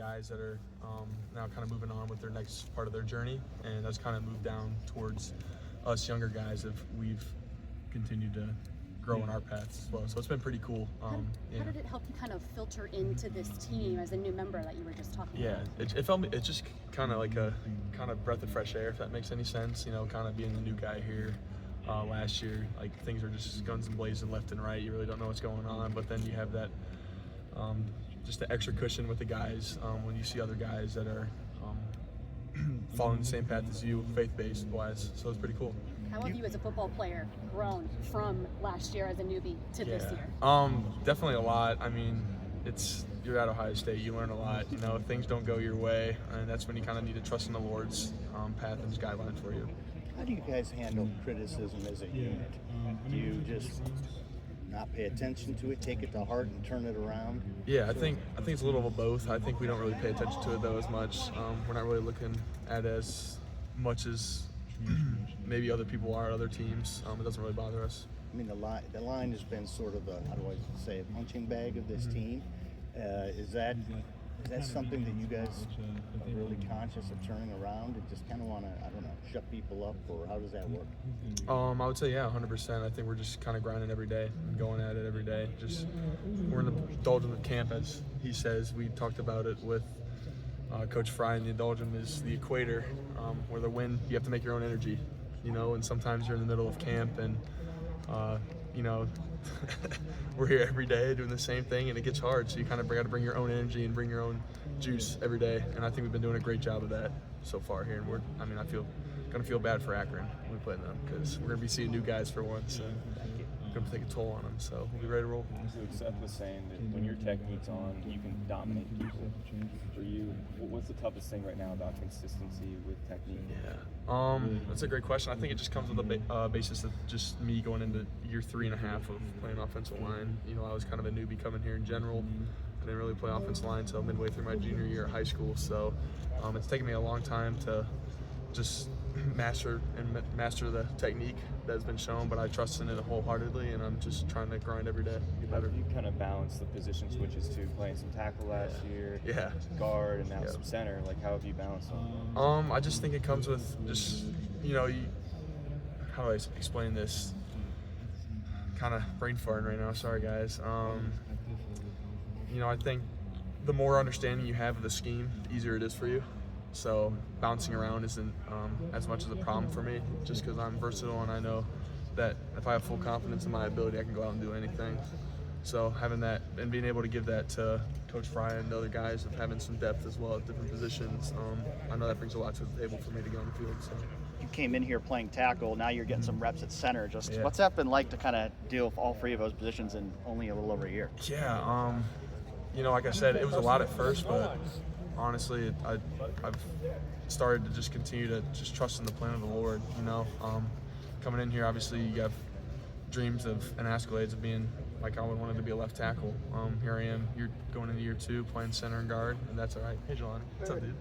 guys that are now kind of moving on with their next part of their journey, and that's kind of moved down towards us younger guys if we've continued to grow in our paths as well. So it's been pretty cool. How did it help you kind of filter into this team as a new member that you were just talking about? Yeah, it's just kind of like a kind of breath of fresh air, if that makes any sense. You know, kind of being the new guy here last year, like things are just guns and blazing left and right. You really don't know what's going on, but then you have that just the extra cushion with the guys when you see other guys that are following the same path as you, faith-based wise. So it's pretty cool. How have you as a football player grown from last year as a newbie to this year? Definitely a lot. I mean, you're at Ohio State, you learn a lot. You know, things don't go your way, and that's when you kind of need to trust in the Lord's path and His guidelines for you. How do you guys handle criticism as a unit? Do you just not pay attention to it, take it to heart, and turn it around? Yeah, I think it's a little of both. I think we don't really pay attention to it though as much. We're not really looking at it as much as maybe other people are, other teams. It doesn't really bother us. I mean, the line has been sort of a, how do I say, a punching bag of this team. Is that something that you guys are really conscious of turning around and just kind of want to, I don't know, shut people up, or how does that work? I would say, yeah, 100%. I think we're just kind of grinding every day and going at it every day. Just we're in the doldrum of camp, as he says. We talked about it with Coach Fry, and the doldrum is the equator, where the wind, you have to make your own energy, you know, and sometimes you're in the middle of camp and, you know, we're here every day doing the same thing, and it gets hard. So you kind of got to bring your own energy and bring your own juice every day. And I think we've been doing a great job of that so far here. And I feel gonna feel bad for Akron when we play them, because we're gonna be seeing new guys for once, and going to take a toll on them. So we'll be ready to roll. So Seth was saying that when your technique's on, you can dominate people. For you, what's the toughest thing right now about consistency with technique? Yeah, that's a great question. I think it just comes with the basis of just me going into year 3.5 of playing offensive line. You know, I was kind of a newbie coming here in general. I didn't really play offensive line until midway through my junior year of high school. So it's taken me a long time to just master the technique that's been shown, but I trust in it wholeheartedly, and I'm just trying to grind every day, get better. You kind of balance the position switches to playing some tackle last year, guard, and now some center. Like, how have you balanced them? I just think it comes with just, you know, how do I explain this? Kind of brain farting right now. Sorry, guys. You know, I think the more understanding you have of the scheme, the easier it is for you. So bouncing around isn't as much as a problem for me, just because I'm versatile and I know that if I have full confidence in my ability, I can go out and do anything. So having that and being able to give that to Coach Fry and the other guys, of having some depth as well at different positions, I know that brings a lot to the table for me to get on the field. So. You came in here playing tackle, now you're getting some reps at center. What's that been like to kind of deal with all three of those positions in only a little over a year? Yeah, you know, like I said, it was a lot at first, but honestly, I've started to just continue to just trust in the plan of the Lord. You know, coming in here, obviously you have dreams of and accolades of being like, I would wanted to be a left tackle. Here I am. You're going into year 2 playing center and guard, and that's all right. Hey, Jelani, what's up, dude?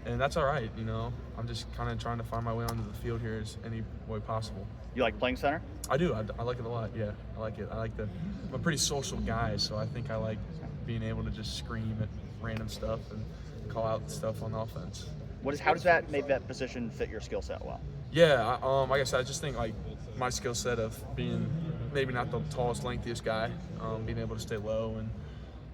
And that's all right. You know, I'm just kind of trying to find my way onto the field here as any way possible. You like playing center? I do. I like it a lot. Yeah, I like it. I'm a pretty social guy, so I think I like being able to just scream at random stuff and call out stuff on offense. How does that make that position fit your skill set well? Yeah, like I said, I just think like my skill set of being maybe not the tallest, lengthiest guy, being able to stay low and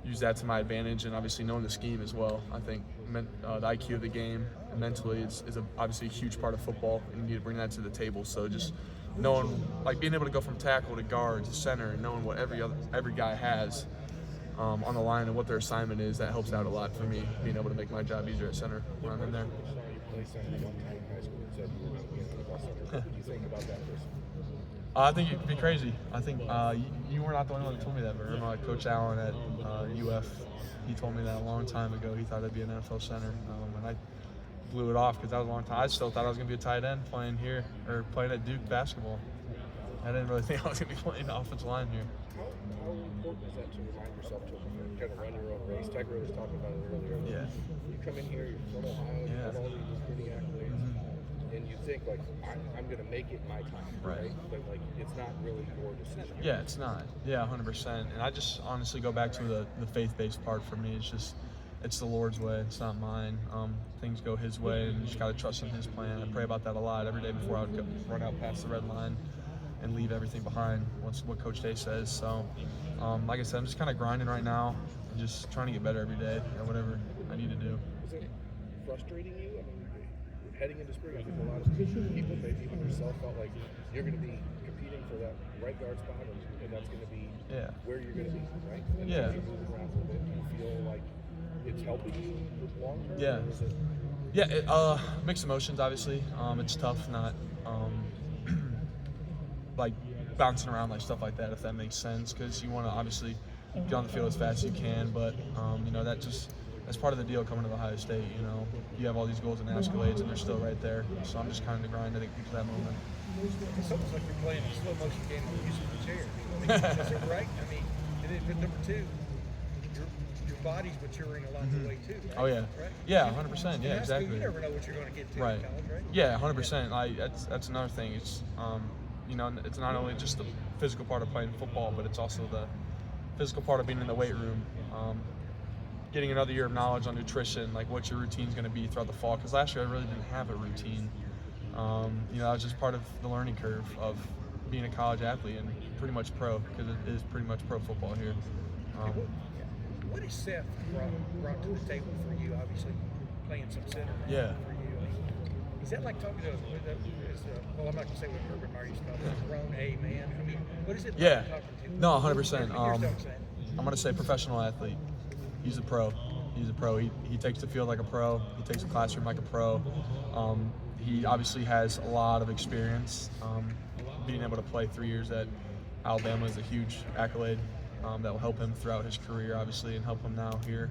use that to my advantage, and obviously knowing the scheme as well. I think the IQ of the game and mentally is obviously a huge part of football, and you need to bring that to the table. So just knowing, like being able to go from tackle to guard to center, and knowing what every guy has on the line and what their assignment is, that helps out a lot for me, being able to make my job easier at center when I'm in there. I think it'd be crazy. I think you were not the only one who told me that, but remember Coach Allen at UF, he told me that a long time ago. He thought I'd be an NFL center, and I blew it off because that was a long time. I still thought I was going to be a tight end playing here, or playing at Duke basketball. I didn't really think I was going to be playing the offensive line here. How important is that to remind yourself to kind of run your own race? Tiger was talking about it earlier. Yeah. You come in here, you're from Ohio, you have all these recruiting accolades, and you think, like, I'm going to make it my time, right? But, like, it's not really your decision. Yeah, it's not. Yeah, 100%. And I just honestly go back to the faith-based part for me. It's just it's the Lord's way. It's not mine. Things go His way, and you just got to trust in His plan. I pray about that a lot every day before I would run out past the red line and leave everything behind. What's what Coach Day says. So, like I said, I'm just kind of grinding right now and just trying to get better every day, whatever I need to do. Is it frustrating you? I mean, heading into spring, I think a lot of people, maybe even yourself, felt like you're going to be competing for that right guard spot, and that's going to be where you're going to be, right? And Yeah. as you're moving around a little bit, do you feel like it's helping you long term? Yeah. Or is it, Yeah, mixed emotions, obviously. It's tough not like bouncing around like stuff like that, if that makes sense, because you want to obviously get on the field as fast as you can, but you know, that's part of the deal coming to Ohio State. You know, you have all these goals and accolades, and they're still right there. So I'm just kind of the grind to get to that moment. It's almost like you're playing a slow motion game with using the chair. I mean, is it right? I mean, and then number two, your body's maturing along the way too. Right? Oh yeah, Right? yeah, 100%. Yeah, In high school, exactly. You never know what you're going to get to Right. in college, right? Yeah, 100%. That's another thing. It's you know, it's not only just the physical part of playing football, but it's also the physical part of being in the weight room. Getting another year of knowledge on nutrition, like what your routine's going to be throughout the fall. Because last year I really didn't have a routine. You know, that was just part of the learning curve of being a college athlete and pretty much pro, because it is pretty much pro football here. What has Seth brought to the table for you? Obviously, playing some center Yeah. for you. I mean, is that like talking to well, I'm not going to say what Urban Meyer used to call it, a grown A man? I mean, what is it like Yeah. talking to? No, 100%. Here's what I'm saying. I'm going to say professional athlete. He's a pro. He's a pro. He takes the field like a pro. He takes the classroom like a pro. He obviously has a lot of experience. Being able to play 3 years at Alabama is a huge accolade that will help him throughout his career, obviously, and help him now here.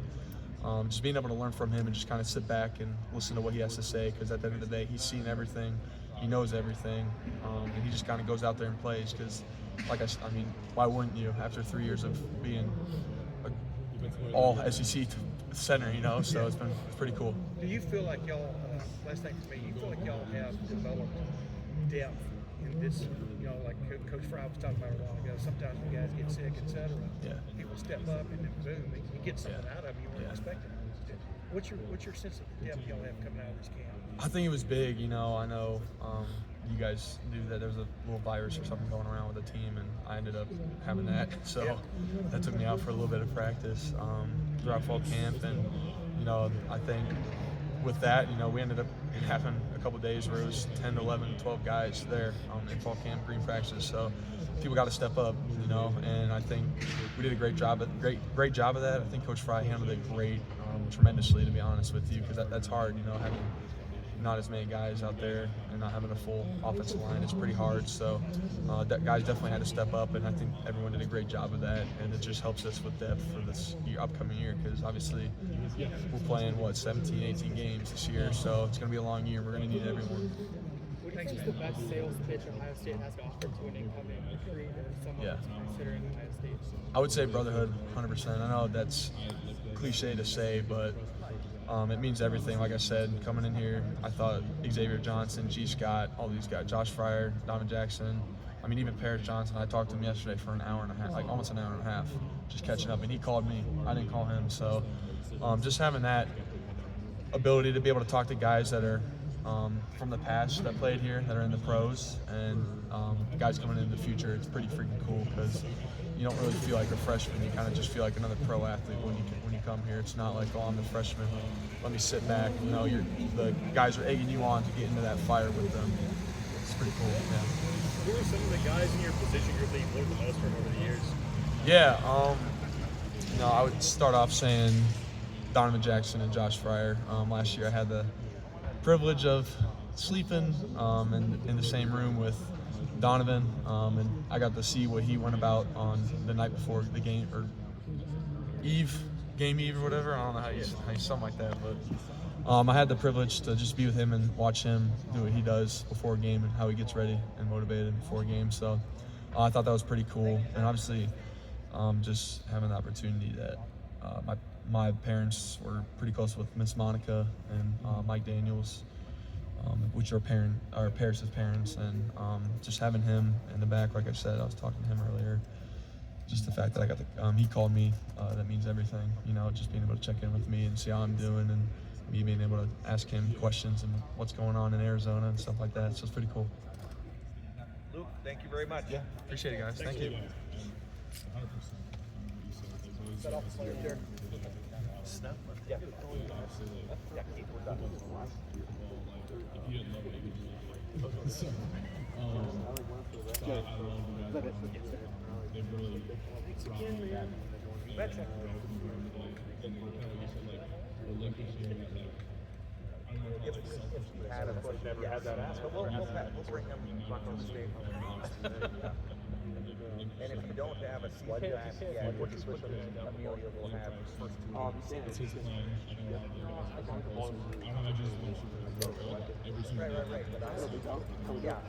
Just being able to learn from him and just kind of sit back and listen to what he has to say, because at the end of the day, he's seen everything. He knows everything, and he just kind of goes out there and plays because, I mean, why wouldn't you after 3 years of being all SEC center, you know? So it's pretty cool. Do you feel like y'all, last thing for me, you feel like y'all have developed depth in this, you know, like Coach Fry was talking about a while ago, sometimes when guys get sick, et cetera, people step up and then boom, you get something out of them you weren't expecting. What's your sense of the depth y'all have coming out of this camp? I think it was big, you know. I know you guys knew that there was a little virus or something going around with the team, and I ended up having that. So that took me out for a little bit of practice throughout fall camp. And, you know, I think with that, you know, we ended up having a couple days where it was 10, 11, 12 guys there in fall camp, green practice. So people got to step up, you know, and I think we did a great job of that. I think Coach Fry handled it tremendously, to be honest with you, because that's hard, you know, having not as many guys out there and not having a full offensive line. It's pretty hard. So guys definitely had to step up, and I think everyone did a great job of that, and it just helps us with depth for this upcoming year, because obviously we're playing 17, 18 games this year, so it's going to be a long year. We're going to need everyone. What do you think is the best sales pitch Ohio State has to offer to an incoming recruit or someone that's considering Ohio State? I would say brotherhood, 100%. I know that's cliche to say, but it means everything. Like I said, coming in here, I thought Xavier Johnson, G. Scott, all these guys, Josh Fryer, Donovan Jackson, I mean, even Paris Johnson, I talked to him yesterday for an hour and a half, like almost an hour and a half, just catching up, and he called me. I didn't call him. So just having that ability to be able to talk to guys that are from the past that played here, that are in the pros, and guys coming into the future, it's pretty freaking cool, because you don't really feel like a freshman. You kind of just feel like another pro athlete when you come here. It's not like, oh, I'm the freshman, let me sit back. You know, the guys are egging you on to get into that fire with them. It's pretty cool. Yeah. Who are some of the guys in your position group that you've learned the most from over the years? Yeah, I would start off saying Donovan Jackson and Josh Fryer. Last year I had the privilege of sleeping in the same room with Donovan, and I got to see what he went about on the night before the game, or game eve or whatever. I don't know how you something like that, but I had the privilege to just be with him and watch him do what he does before a game and how he gets ready and motivated before a game. So I thought that was pretty cool, and obviously just having the opportunity that my parents were pretty close with Miss Monica and Mike Daniels, which are Paris's parents, and just having him in the back, like I said, I was talking to him earlier. just the fact that I got he called me, that means everything. You know, just being able to check in with me and see how I'm doing, and me being able to ask him questions and what's going on in Arizona and stuff like that. So it's pretty cool. Luke, thank you very much. Yeah, appreciate it, guys. Thank you. Set off the player there. Snap. Yeah. Yeah, keep it done. Betcha. If you had a question, never had that asked, but we'll bring them back on the stage. And if you don't have a sled pass yet, Amelia will have first two. Right. But yeah.